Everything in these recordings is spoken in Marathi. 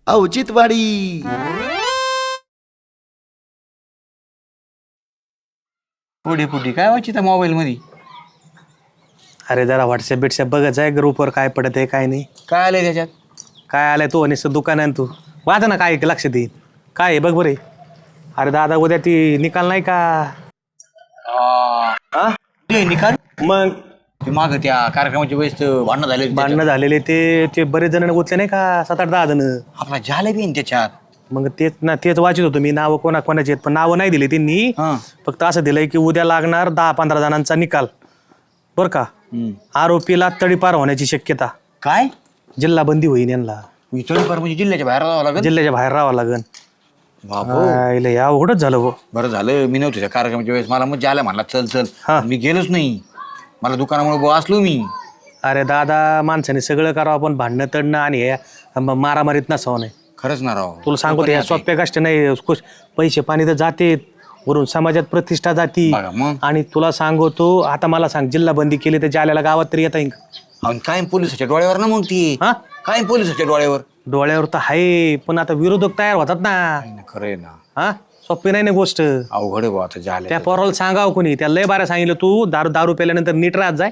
औचित्यवाडी. पुढे पुढे काय व्हायची त्या मोबाईल मध्ये? अरे जरा व्हॉट्सअप बिट्सअप बघत जाय ग्रुपवर काय पडत आहे काय नाही. काय आलंय त्याच्यात? काय आलंय तू आणि दुकान आहे तू वाचा ना काय लक्षात येईल काय आहे बघ बरे. अरे दादा उद्या ती निकाल नाही का? हा ते निकाल मग ते माग त्या कार्यक्रमाच्या वेळेस भांडणं झाले होते भांडणं झालेले ते बरेच जण उचले नाही का 7-8-10 जण. आपला झाले बी ना त्याच्यात. मग तेच ना तेच वाचित होतो मी नावं कोणाची आहेत पण नावं नाही दिली त्यांनी. हा. फक्त असं दिलंय की उद्या लागणार 10-15 जणांचा निकाल बरं का. आरोपीला तडीपार होण्याची शक्यता. काय जिल्हा बंदी होईन यांना. वितळीपार म्हणजे जिल्ह्याच्या बाहेर जावं लागेल. जिल्ह्याच्या बाहेर राहावं लागेल. बाबो या अवघडच झालं हो. बरं झालं मी नव्हतो त्या कार्यक्रमाच्या वेळेस. मला मग झालं म्हणला चल चल हा. मी गेलोच नाही. मला दुकानामुळे असलो मी. अरे दादा माणसाने सगळं करावं पण भांडणं तडणं आणि हे मारामारीत नसावं नाही. खरंच ना राव. तुला सांगतो ह्या सोप्या गोष्टी नाही. पैसे पाणी तर जाते वरून समाजात प्रतिष्ठा जाती. बघा मग. आणि तुला सांगतो आता मला सांग जिल्हा बंदी केली तर जाल्याला गावात तरी येता येईल का? आणि काय पोलिसाच्या डोळ्यावर ना मग ती. हा काय पोलिसाच्या डोळ्यावर. डोळ्यावर तर आहे पण आता विरोधक तयार होतात ना. खरंय ना. हा सोपी नाही ना गोष्ट. अवघड आहे बुवा आता झालं. त्या पोराला सांगावं कोणी त्या लय बारा सांगितलं तू दारू प्याल्यानंतर नीट राहत जाय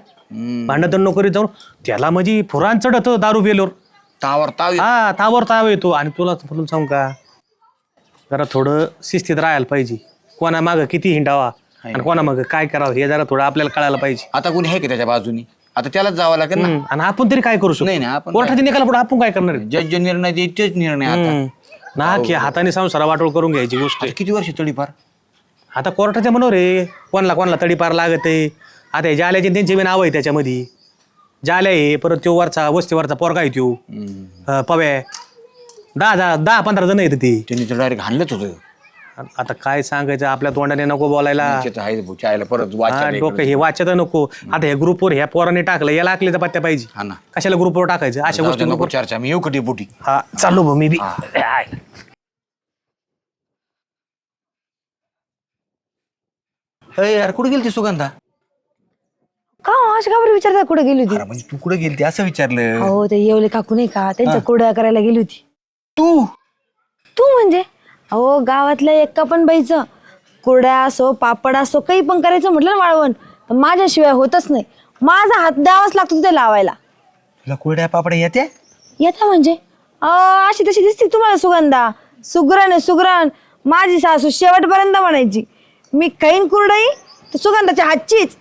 भांडण तर नको करीत जाऊन. त्याला म्हणजे फुरान चढत दारू पेल्यावर. तावर ताव हा तावर ताव येतो. आणि तुला सांगू का जरा थोडं शिस्तीत राहायला पाहिजे. कोणा मागं किती हिंडावा आणि कोणा मागं काय करावं हे जरा थोडं आपल्याला कळायला पाहिजे. आता कोणी आहे का त्याच्या बाजूनी? आता त्यालाच जावं लागेल ना. आणि आपण तरी काय करू शकतो? नाही, आपण कोर्टाच्या निकाला पुढे आपण काय करणार आहे? जज जे निर्णय देईल तेच निर्णय आता. ना की हाताने संसारा वाटोळ करून घ्यायची गोष्ट आहे. आता किती वर्ष तडीपार? आता कोर्टाच्या मनोर आहे कोणाला तडीपार लागत आहे. आता हे जाल्याचे त्यांचे बी नाव आहे त्याच्यामध्ये. जाल्या आहे परत तो वरचा वस्तीवरचा पोरगा आहे तो पव्या 10-15 जण येते ती. त्यांनी तर डायरेक्ट हाणलंच होतं. आता काय सांगायचं आपल्या तोंडाने नको बोलायला. चायला परत हा, डोकं हे वाचत नको. आता हे ग्रुपवर ह्या पोराने टाकलं याला आखलीचा पत्त्या पाहिजे. हा ना. कशाला ग्रुपवर टाकायचं अशा गोष्टी नको नको. चर्चा. मी येऊ कधी पोटी. हा चालू भाऊ मी बी. यार कुठे गेली ती सुगंधा? का अशा का बरं विचारता कुठे गेली होती? अरे म्हणजे तू कुठे गेली असं विचारलं. हो ते येवले काकू नाही का त्यांच्या कुरड्या करायला गेली होती. तू तू म्हणजे अहो गावातल्या एका पण बाईचं कुरड्या असो पापड असो काही पण करायचं म्हटलं ना वाळवण तर माझ्याशिवाय होतच नाही. माझा हात द्यावाच लागतो तिथे लावायला. तुला कुरड्या पापड्या येते? येता म्हणजे अशी तशी दिसते तुम्हाला सुगंधा. सुगरण आहे सुगरण. माझी सासू शेवटपर्यंत म्हणायची मी खाईन कुरडई तर सुगंधाच्या हातचीच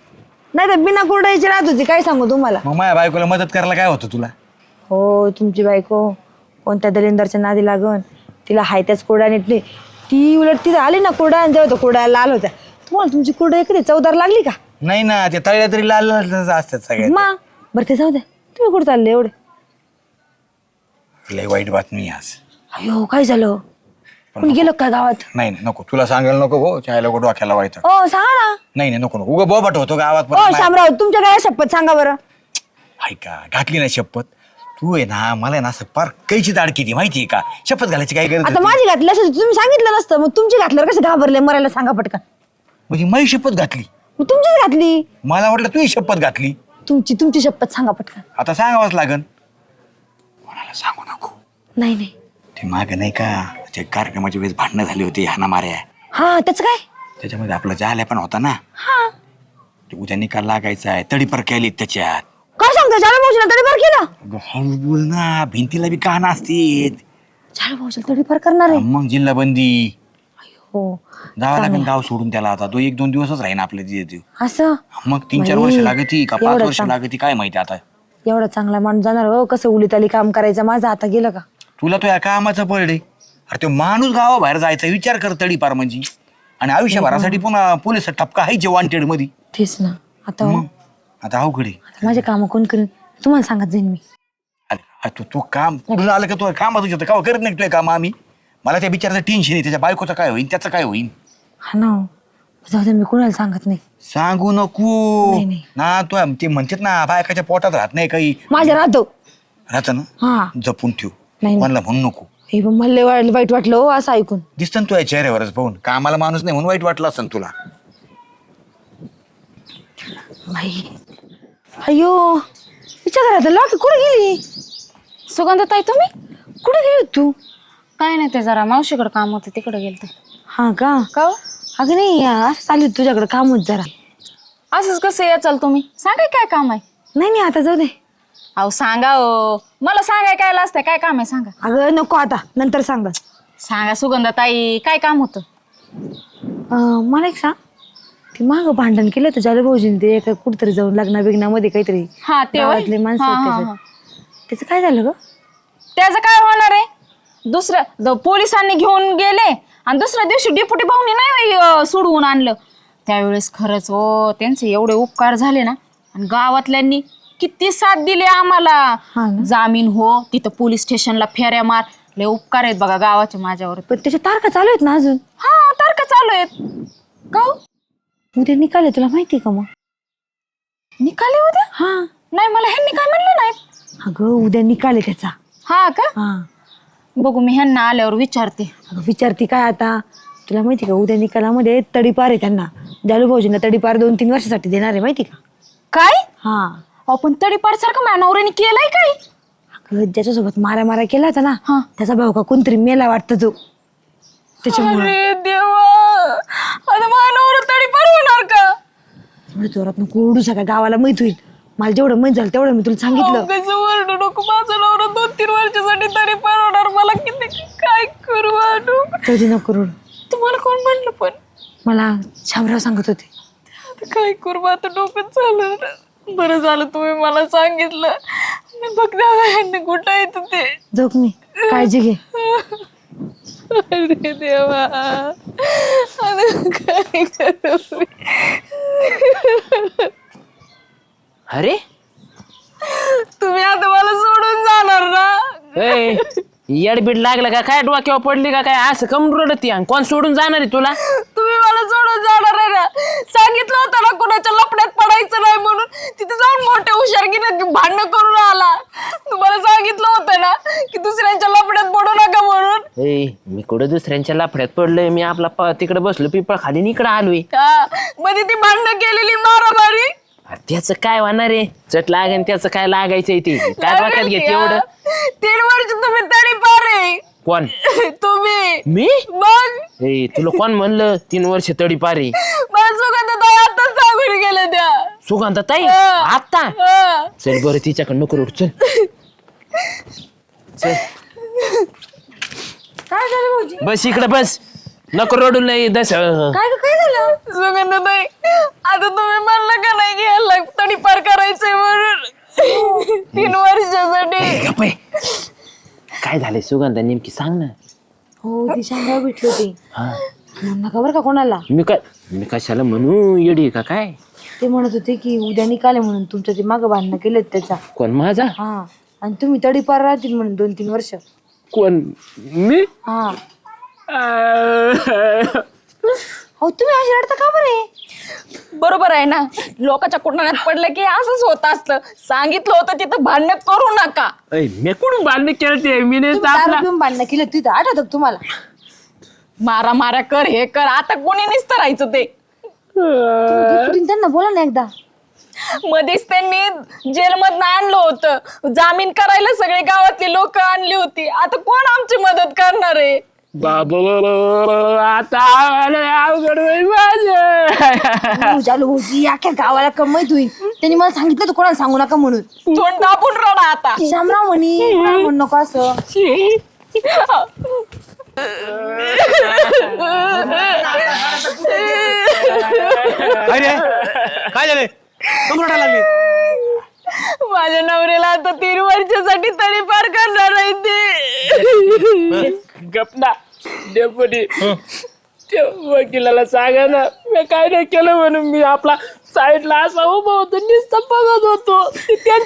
नाही तर बिना कुरडईची राहत होती. काय सांगू तुम्हाला. मग माझ्या बायकोला मदत करायला काय होतं तुला? हो तुमची बायको कोणत्या दलिंदरच्या नादी लागन. तिला हाय त्याच कुरड्या नीट नाही. ती उलट तिथे आली ना कुरड्या आणि तेव्हा कुरड्या लाल होत्या. तुम्हाला तुमची कुरडई कधी चवदार लागली का? नाही ना ते तळ्या तरी लाल लाल असतात सगळ्या. मा बरं ते जाऊ द्या. तुम्ही कुठं चालले एवढे? लय वाईट बातमी आज. अयो काय झालं? कोणी गेलं काय गावात? नाही नको तुला सांगायला नको गो. चायला गो डोक्याला व्हायचं. हो सांगा ना. नाही नको नको. उगा बोबाट होतो गावात. हो शामराव तुमच्या काय शपथ सांगा बरं. ऐका घातली नाही शपथ. तू आहे ना मला आहे ना असं पार कैची दाड किती माहितीये का? शपथ घालायची काय गरज आता होती? माझी घातली असं तुम्ही सांगितलं नसतं. मग तुमची घातल्यावर कसं घाबरले मरायला सांगा पटकन. म्हणजे माझी शपथ घातली. मग तुमचीच घातली. मला वाटलं तू शपथ घातली. तुमची शपथ सांगा पटकन. आता सांगावंच लागन. कोणाला सांगू नको. नाही नाही. ते माग नाही का ते कार्यक्रमाच्या वेळेस भांडणं झाली होती हाना मार्या. हा त्याच काय? त्याच्यामध्ये आपला जाल्या पण होता ना. हा ते उद्या निकाल लागायचा आहे. तडीपार केली त्याच्यात. काय सांगता झालं भाऊजीला तडीपार केला? अगं, हळू बोल ना. भिंतीला बी कान असते. झालं भाऊजीला तडीपार करणार आहे? मग जिल्हा बंदी. हो जावं लागेल गाव सोडून त्याला. आता तो 1-2 दिवसच राहीन आपल्या तिथे. असं मग 3-4 वर्ष लागती का 5 एवढं वर्ष चांग- लागती काय माहिती आता. एवढा चांगला माणूस जाणार हो. कसं उलीत आली काम करायचं. माझं आता गेलं का? तुला तो या कामाचं पडले. अरे तो माणूस गावाबाहेर जायचा विचार कर तडीपार म्हणजे. आणि आयुष्यभरासाठी पुन्हा पोलीस टपका हायचे वॉन्टेड मध्ये. तेच ना. आता हो, मग आता अवघड आहे. आता माझे काम कोण करेन तुम्हाला सांगत जाईन मी. अरे तू काम कुठून आलं का तू काम तुझ्या का करत नाही तुझे काम आम्ही. मला त्या बिचाराचं टेन्शन आहे. त्याच्या बायकोचं काय होईल त्याचं काय होईल. हा ना हो. जाऊ दे मी कोणाला सांगत नाही. सांगू नको नाही, नाही. ना. तू ते म्हणतात ना बायकाच्या पोटात राहत नाही काही. माझ्या राहतो. राहत ना. हा जपून ठेव. नाही. कोणाला म्हणू नको. हे पण मला लय वाईट वाटलं हो असं ऐकून. दिसतं ना तुझ्या चेहऱ्यावरच पाहून. कामाला माणूस नाही म्हणून वाईट वाटलं असं तुला. बाई अयो विचार करा लॉक कुठे गेली? सुगंधताई तुम्ही कुठे गेली तू? काय नाही ते जरा मावशीकडे काम होते तिकडे गेलते. हा का? का अगं नाही असं चालू होतं तुझ्याकडे काम होत जरा. असंच कसं याचाल तुम्ही? सांगा काय काम आहे. नाही आता जाऊ दे. अहो सांगा ओ, मला सांगाय काय असतं, काय काम आहे सांगा. अगं नको आता, नंतर सांग बस. सांगा सुगंधाताई, काय काम होतं. मला एक सांग, ते मागं भांडण केलं होतं जालू भाऊजीने ते एका कुठतरी जाऊन लग्नाबिग्नामध्ये काहीतरी हा ते होय? गावातले माणसं हा, आहेत हा, त्याच्यात. हा. त्याचं काय झालं ग? त्याचं काय होणार आहे. पोलिसांनी घेऊन गेले आणि दुसऱ्या दिवशी डेप्युटी भाऊनी नाही सोडवून आणलं. त्यावेळेस खरंच हो त्यांचे एवढे उपकार झाले ना. आणि गावातल्यांनी किती साथ दिली आम्हाला. हा ना? जामीन हो, तिथं पोलीस स्टेशनला फेऱ्या मार, लय उपकार आहेत बघा गावाचे माझ्यावर. पण त्याच्या तारखा चालू आहेत ना अजून? हा तारखा चालू आहेत. का हो? उद्या निकाल तुला माहिती का मग? निकाले उद्या? हा. नाही मला ह्यांनी काय म्हणलं नाहीत. अगं उद्या निकाल आहे त्याचा. हा का? हा. बघू मी ह्यांना आल्यावर विचारते. अगं विचारती काय आता? तुला माहिती का उद्या निकालामध्ये तडीपार आहे त्यांना. जालू भाऊजींना तडीपार 2-3 वर्षासाठी देणार आहे माहिती का? काय? हा. आपण तडीपार सारखं माझ्या नवऱ्याने केलंय काय? अगं ज्याच्यासोबत मारा केला होता ना, हा. त्याचा भाऊ का कोणतरी मेला वाटतं तो. त्याच्यामुळे अरे देवा, आता माझ्या नवरा तडीपार होणार का? एवढं जोरात नको ओरडू, सगळ्या गावाला माहित होईल. मला जेवढं माहित झालं तेवढं मी तुला सांगितलं. कसं ओरडू नको, माझा नवरा 2-3 वर्षासाठी तडीपार होणार. मला किती काय करू वाटू. कधी नको रडू. तुम्हाला कोण म्हणलं पण? मला शामराव सांगत होते. आता काय करू, आता डोकं चाललं. बरं झालं तुम्ही मला सांगितलं. मी बघते कुठं येत ते. जाऊ का मी? काळजी घे. अरे देवा, आता काय करू. अरे तुम्ही आता मला सोडून जाणार ना? येडबीड लागलं का काय, डोक्यावर पडली का काय, असं कम रडती आणि कोण सोडून जाणार आहे तुला? तुम्ही मला सोडून जाणार आहे ना? सांगितलं होतं ना कुणाच्या लपड्यात पडायचं नाही म्हणून. तिथे जाऊन मोठ्या हुशारकीने भांडणं करून आला. तुम्हाला सांगितलं होतं ना की दुसऱ्यांच्या लपड्यात पडू नका म्हणून. मी कुठं दुसऱ्यांच्या लाफड्यात पडलोय, मी आपला तिकडे बसलो पिपळ खाली, इकडं आलोय. हा, मध्ये ती भांडणं केलेली मारामारी. त्याचं काय होणार आहे, चट लागेल त्याचं काय लागायचंय ते काय डोक्यात घेत एवढं. 3 वर्ष तुम्ही तडीपार आहे. कोण? तुम्ही. मी? मग तुला कोण म्हणलं 3 वर्ष तडी पारी? मला सुगंधाताई आता सांगून गेल्या त्या. सुगंधाताई हा. आता? हा. चल बरं तिच्याकडे नको रडू, चल चल काय झालं भाऊजी? बस इकडे बस, नको रडू नाही दस. काय झालं? सुगंधाताई आता तुम्ही म्हणलं का नाही की याला तडीपार करायचंय म्हणून 3 वर्षासाठी. गप्प आहे. काय झालंय सुगंधा नेमकी सांग ना. हो ती शामराव भेटली होती. हा, म्हणून खबर का कोणाला? मी कशाला म्हणू, येडी का काय? ते म्हणत होते की उद्या निकाल आहे म्हणून तुमचं ते मागं भांडणं केलेत त्याचा. कोण माझा? हा. आणि तुम्ही तडीपार राहतील म्हणून 2-3 वर्ष. कोण? मी? हा. हो तुम्ही अशी रडता का बरे? बरोबर आहे ना, लोकांच्या कुटुंबात पडलं की असंच होत असतं. सांगितलं होतं तिथं भांडण करू नका. मी कोण बांधणे केलते, मी नाही तुम्ही दारू पिऊन भांडणं केलं तिथं, आठवतं का तुम्हाला? मारा कर, हे कर, आता कोणी निसतं राहायचं ते. तुम्ही त्यांना बोला ना एकदा. मध्येच त्यांनी जेलमधनं आणलं होतं, जामीन करायला सगळे गावातली लोक आणली होती. आता कोण आमची मदत करणार आहे? बाबा आता अवघड होईल माझं. चालू भाऊजी अख्ख्या गावाला कमाईत होईल. त्यांनी मला सांगितलं तर कोणाला सांगू नका म्हणून. तोंड दाबून रडा आता. शामराव म्हणी म्हणू नको असं. अरे काय झालंय, कम रडायला लागली? माझ्या नवऱ्याला आता 3 वर्षासाठी तडीपार करणार आहे ते. गपना डेपुटी, त्या वकिलाला सांगा ना मी काय नाही केलं म्हणून. मी आपला साईडला असा उभा होतो, नुसतं बघत होतो.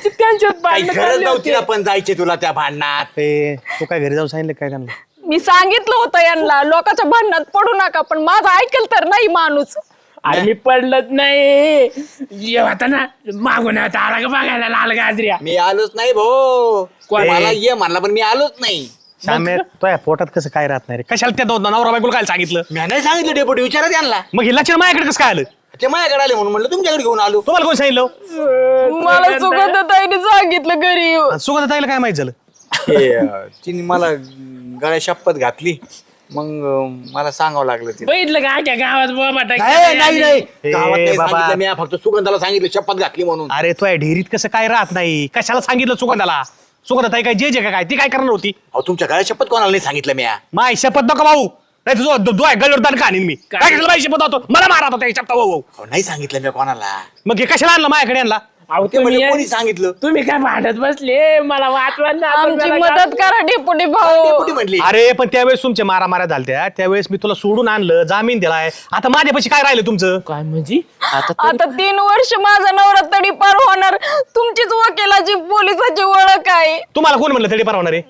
त्यांच्यात भांडणं चालली होती. आपण जायचे तुला त्या भांडणात. ते तू काय घरी जाऊन सांगितलं काय त्यांना? मी सांगितलं होतं यांना लोकांच्या भांडणात पडू नका, पण माझं ऐकल तर नाही माणूस. आणि मी पडलंच नाही. जेव्हा ना मागून आता आला का बघायला लाल गाजऱ्या. मी आलोच नाही भाऊ. कोण? मला ये म्हणला पण मी आलोच नाही. श्यामे तुझ्या पोटात कसं काय राहत नाही रे? कशाला त्या नवरा बायकोला काय सांगितलं? मी नाही सांगितलं डेपुटी, विचारा त्यांना. मग हे लक्षण माझ्याकडे कसं काय आलं? ते माझ्याकडे आले म्हणून म्हणलं तुमच्याकडे घेऊन आलो. तुम्हाला कोण सांगितलं? मला सुगंधाताईने सांगितलं घरी येऊन. सुगंधाताईला काय माहित झालं? तिने मला गळ्या शपथ घातली मग मला सांगावं लागलं ते बघितलं का आख्या गावात बाबा नाही गावात नाही बाबा. सांगितलं मी फक्त सुगंधाला सांगितलं शपथ घातली म्हणून. अरे तो ढेरीत कसं काय राहत नाही, कशाला सांगितलं सुगंधाला? सुगंधा काय जे काय ती काय करणार होती? अहो तुमच्या गळ्या शपथ कोणाला नाही सांगितलं मी. माय शपथ नको भाऊ, नाही तुझं गळ्यावर दान का आणीन मी. काय केलं माहिती शपथ होतो मला मारा होता शपथ भाऊ. अहो, नाही सांगितलं मी कोणाला. मग हे कशाला आणलं माझ्याकडे आणला? अहो ते म्हणजे तुम्ही कोणी सांगितलं तुम्ही काय भांडत बसले मला वाटवा ना आपण आमची मला मदत करा डेपुटी भाऊ. कुठे म्हटली अरे पण त्यावेळेस तुमच्या मारामाऱ्या झालत्या, त्यावेळेस मी तुला सोडून आणलं, जामीन दिलाय. आता माझ्यापाशी काय राहिलं तुमचं? काय म्हणजे आता आता 3 वर्ष माझा नवरा तडीपार होणार. तुमचीच वकिलाची पोलिसाची ओळख आहे. तुम्हाला कोण म्हणलं तडी पार होणार आहे?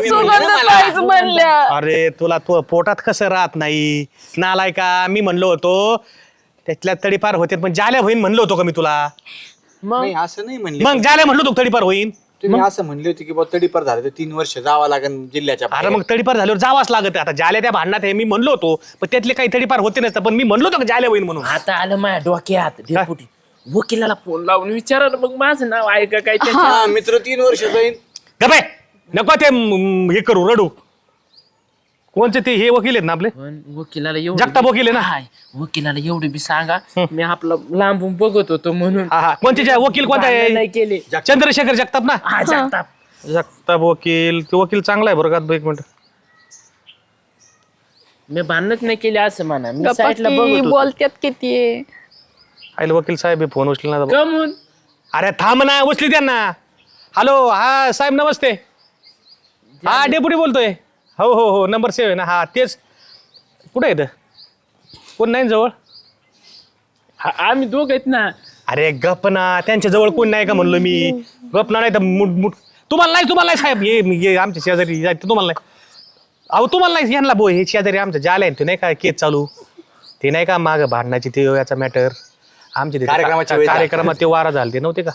सुगंधताईच म्हणल्या. अरे तुला तो पोटात कसं राहत नाही नालाय का? मी म्हणलो होतो त्यातल्या तडीपार होते, पण जाल्या होईन म्हणलो होतो का मी तुला? नाही असं नाही म्हणले. मग जाल्या म्हणलो होतो तडीपार होईन. तुम्ही असं म्हणले होते की बा तडीपार झालं तर 3 वर्ष जावं लागेल जिल्ह्याच्या अरे बाहेर. मग तडीपार झाल्यावर जावाच लागत. आता जाल्या त्या भांडणात आहे मी म्हणलो होतो, पण त्यातले काही तडीपार होते नसतं, पण मी म्हणलो होतो का जाल्या होईन म्हणून. आता आलं माझ्या डोक्यात डेपुटी वकिलाला फोन लावून विचारा ना मग माझं नाव आहे का काय त्याच्यात? हा, मित्र 3 वर्ष जाईन. गप्पे नको ते हे करू रडू. कोणचे ते हे वकील आहेत ना आपले पण वकिलाला एवढं जगताप वकील आहे ना? हाय, वकिलाला एवढं बी सांगा मी आपलं लांबून बघत होतो म्हणून हा हा कोणते जे वकील कोणता भांडण नाही आहे? केले चंद्रशेखर जगताप ना? हा जगताप जगताप वकील, ते वकील चांगला आहे बरं का. एक मिनिट. मी भांडणच नाही केले असं म्हणा मी गप्पा साईडला की बघत होतो बोलत्यात किती आहे. आईल वकील साहेब हे फोन उचलला ना. कमून अरे थांब ना, उचली त्यांना. हॅलो हा साहेब नमस्ते. हा डेपुटी बोलतोय. हो हो हो नंबर सेव्ह आहे ना? हा तेच. कुठे येतं कोण नाही जवळ? आम्ही दोघ आहेत ना अरे गप ना, त्यांच्या जवळ कोण नाही का म्हणलो मी. गप ना, नाही तर मुठ तुम्हाला नाही साहेब हे आमच्या शेजारी तुम्हाला नाही. अहो तुम्हाला नाही यांना हे शेजारी आमचं जाले आहे ते नाही का केस चालू ते नाही का माग भांडणाची ते याचा मॅटर आमचे कार्यक्रमाच्या वेळी कार्यक्रमात ते वारा झाले ते नव्हते का?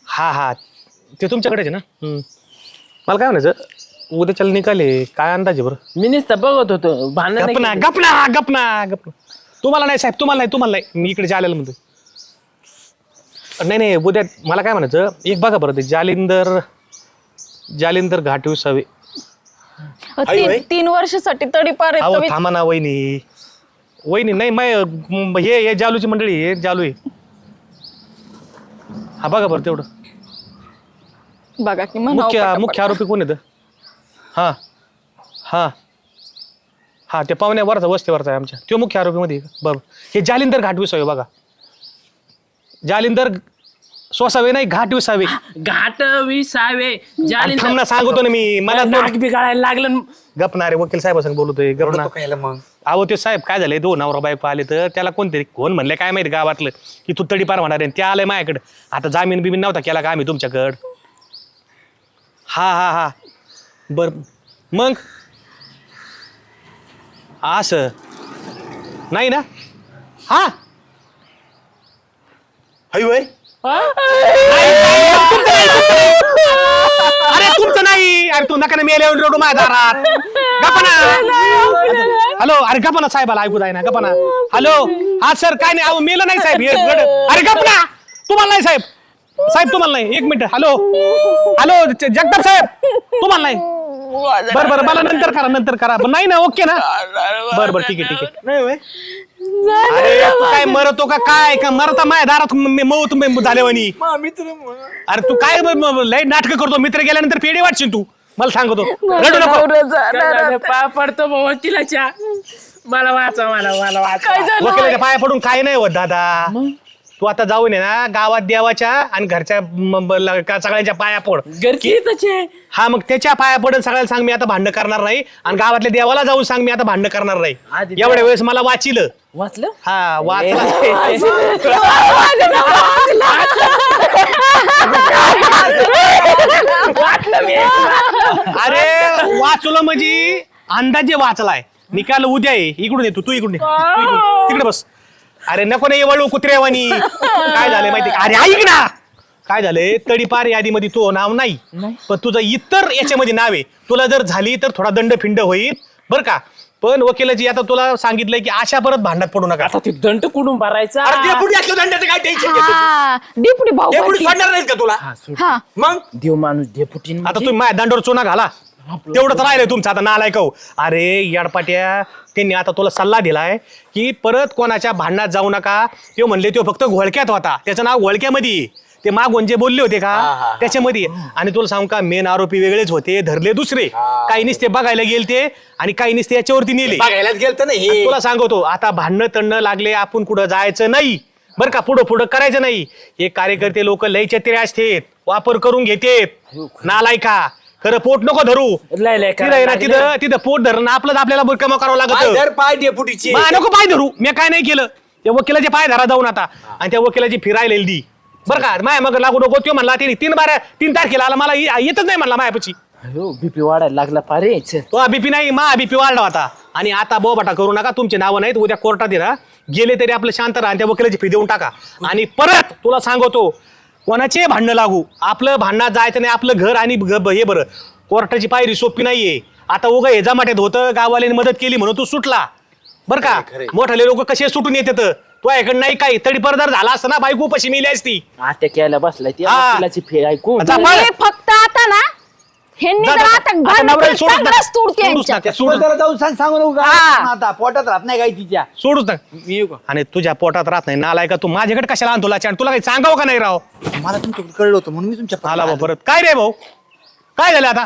हा हा ते तुमच्याकडेच आहे ना? मला काय म्हणायचं उद्याच्याला निकाले काय अंदाजे बरं? मी नुसतं बघत होतो भांडण नाही केले. गप ना. तुम्हाला नाही साहेब तुम्हाला नाही मी इकडे जालेला म्हणतो. नाही उद्या मला काय म्हणायचं एक बघा बरं ते जालिंदर घाट विसावे. 3 वर्षासाठी तडीपार अहो आहेत. थांबा ना वहिनी नाही हे जालूची मंडळी हे जालू आहे. हा बघा बरं तेवढं. बघा की म्हणावं मुख्य आरोपी कोण येतं? हा हा हा ते पाहुण्या वरचा वस्तीवरचा आहे आमच्या, तो मुख्य आरोपी मध्ये बरोबर. हे जालिंदर घाट विसावे बघा. जालिंदर सोसावे नाही घाट विसावे. घाट विसावे थांब ना सांगतो ना मी. मला नाक बिघाडायला लागलं गपणारे वकील साहेब सांग बोलतोय गपना. रडतो काय मग? अहो ते साहेब काय झालंय 2 नवरा बायको आले तर त्याला कोण म्हणले काय माहिती गावातलं की तू तडीपार होणार आहे. त्या आलंय माझ्याकडे. आता जामीन बिमीन नव्हता केला का आम्ही तुमच्याकडं? हा बर मग असं नाही ना? हा वय अरे तुमचं नाही. अरे तू नका मेले रडू माझ्या दारात. गपना. हॅलो अरे गपना साहेबाला ऐकू जाय ना. गपना. हॅलो हा सर काय नाही. अहो मेलं नाही साहेब अरे गपना. तुम्हाला नाही साहेब तुम्हाला नाही. 1 मिनिट. हॅलो जगताप साहेब तुम्हाला नाही. बरं मला नंतर करा पण नाही ना. ओके ना? बरं ठीक आहे नाही वय अरे तू काय मरतो का काय का मरता माझ्या दारात मऊ झाल्यावानी. मित्र अरे तू काय लय नाटक करतो. मित्र गेल्यानंतर पेढे वाटशील तू. मला सांगतो रडू नको. पाय पडतो भाऊ वकिलाच्या मला वाचा वकिलाच्या पाया पडून काय नाही होत दादा. तू आता जाऊन ये ना गावात देवाच्या आणि घरच्या सगळ्यांच्या पाया पड. घरची तसे हा मग त्याच्या पाया पडून सगळ्याला सांग मी आता भांडण करणार नाही आणि गावातल्या देवाला जाऊन सांग मी आता भांडण करणार नाही. आधी एवढ्या वेळेस मला वाचिलं. वाचलं हा वाचला. अरे वाचलं म्हणजे अंदाजे वाचलाय. निकाल उद्या आहे. इकडून येतो तू इकडून तिकडे बस. अरे नको नाही वळू कुत्र्यावानी. काय झालंय माहिती? अरे ऐक ना काय झालंय तडीपार यादीमध्ये तू नाव नाही पण तुझं इतर याच्यामध्ये नाव आहे. तुला जर झाली तर थोडा दंड फिंड होईल बरं का. पण वकिलाची आता तुला सांगितलंय की अशा परत भांडणात पडू नका. आता ते दंड कुठून भरायचा अरे डेपुटी असलं दंडाचं काय टेन्शन घेतो? डेपुटी भाऊ डेपुटी सोडणार नाहीत का तुला? हा मग देव माणूस डेपुटी आता तुम्ही माझ्या दंडावर चोना घाला तेवढंच राहिलंय तुमचं आता नालायक हो. अरे याडपाट्या, त्यांनी आता तुला सल्ला दिलाय की परत कोणाच्या भांडणात जाऊ नका. ते म्हणले तो फक्त घोळक्यात होता, त्याचं नाव घोळक्यामध्ये आहे. ते मागून जे बोलले होते का त्याच्यामध्ये. आणि तुला सांगू का, मेन आरोपी वेगळेच होते, धरले दुसरे. काही नुसते बघायला गेलते आणि काही नुसते याच्यावरती नेले. बघायलाच गेलत ना हे. तुला सांगतो आता भांडणं तणणं लागले, आपण कुठं जायचं नाही बरं का, पुढं करायचं नाही. हे कार्यकर्ते लोक लय चत्रे असतेत, वापर करून घेतेत. नालायका, खरं पोट नको धरू. लय तिथं आहे ना, तिथं पोट धरण आपलंच आपल्याला बुरकामा करावं लागत. पाय डेपुटीची नको पाय धरू, मी काय नाही केलं. त्या वकिलाचे पाय धरा जाऊन आता, आणि त्या वकिलाची फिरायला दी बरं का. माया मग लागू नको. तो म्हणला तिने 3 तारखेला आला, मला येतच नाही म्हणला मायापाशी. बीपी वाढायला लागला पारे. तो बीपी नाही, बीपी वाढला होता. आणि आता बोबाटा करू नका, तुमचे नावं नाहीत. उद्या कोर्टात येणार गेले तरी आपलं शांत राहा, त्या वकिलाची फी देऊन टाका. आणि परत तुला सांगतो, कोणाचे भांडणं लागू, आपलं भांडणात जायचं नाही. आपलं घर आणि हे बरं, कोर्टाची पायरी सोपी नाहीये. आता उगा हे जमाट्यात होतं, गाववाल्यांनी मदत केली म्हणून तू सुटला बरं का. मोठाले लोक कसे सुटून येतात, तो ऐकड नाही काही तरी परदार झाला असता ना, बायको पशी मिली असती. आता केला बसलाय ती हा. वकिलाची फी ऐकून. जा, पळ. हे फक्त आता ना ह्यांनी जा, जर जा, आता आता भांडण नवऱ्याला केलं, सोडूच चांगलंच नका. तोडते सोडूच यांच्या. नका, सोडूच नका. जाऊन सांगू नको हा. आता पोटात राहत नाही काय तिच्या. सोडूच नका. आणि तुझ्या पोटात राहत नाही नालायका, तू माझ्याकडे कशाला आणतो लाचार? तुला काही सांगावं का नाही राव? मला तुमच्याकडे कळलं होतं म्हणून मी तुमच्या आला भाऊ परत. काय रे भाऊ, काय झालं आता?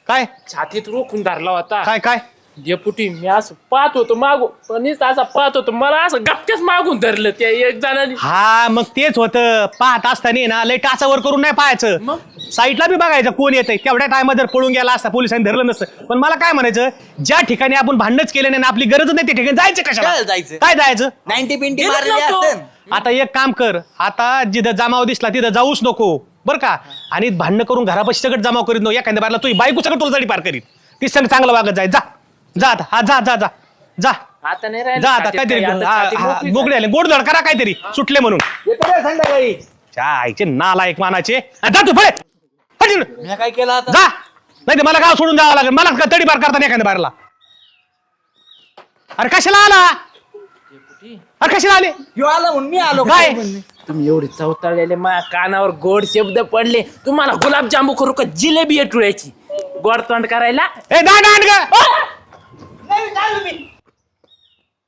काय छातीत रोखून धरला होता. काय काय डेपुटी मी असं पाहत होतो मागून, पण नुसतं असं पाहत होतो, मला असं गपक्याच मागून धरलं त्या एक जणांनी. हा मग तेच होतं, पाहत असताना ना लय टाचावर करून नाही पाहायचं, मग? साईडला बी बघायचं कोण येतंय. तेवढ्या टायमात जर पळून गेला असता, पोलिसांनी धरलं नसतं. पण मला काय म्हणायचं, ज्या ठिकाणी आपण भांडणच केले नाही, आपली गरज नाही, त्या ठिकाणी जायचं कशाला? काय जायचं? काय जायचं? 90 पिंटी गेलंच मारलेली नव्हतं. असेल. आता एक काम कर, आता जिथं जमाव दिसला तिथं जाऊच नको बरं का. आणि भांडणं करून घरापाशी सगळं जमाव करीत नको. एखाद्या बारला तुझी बायको सगळं तुला जडी पार करीत. ती संग चांगलं वागत जाय. जा जा आता, हा जा जा जा जा आता नाही राहिलं जा आता. छातीत काहीतरी काही, आता छातीत मोकळी झाली. मोकळे आले, गोडधड करा काहीतरी, सुटले म्हणून. येतो रे संध्याकाळी. आईचे नालायक मानाचे. जा तू फळे, हट इकडं. मी काय केलं आता? जा, नाही तर मला गाव सोडून जावं लागेल. मला का तडी पार करता नाही एखाद्या बारला. अरे कशाला आला? अरे कशाला आले? ह्यो आला म्हणून मी आलो. काय? तुम्ही एवढे चवताळलेले माझ्या कानावर गोड शब्द पडले. तुम्हाला गुलाबजामू करू का जिलेबी येटुळ्याची गोड तोंड करायला? ए दांड ग. नाही, चाललो मी.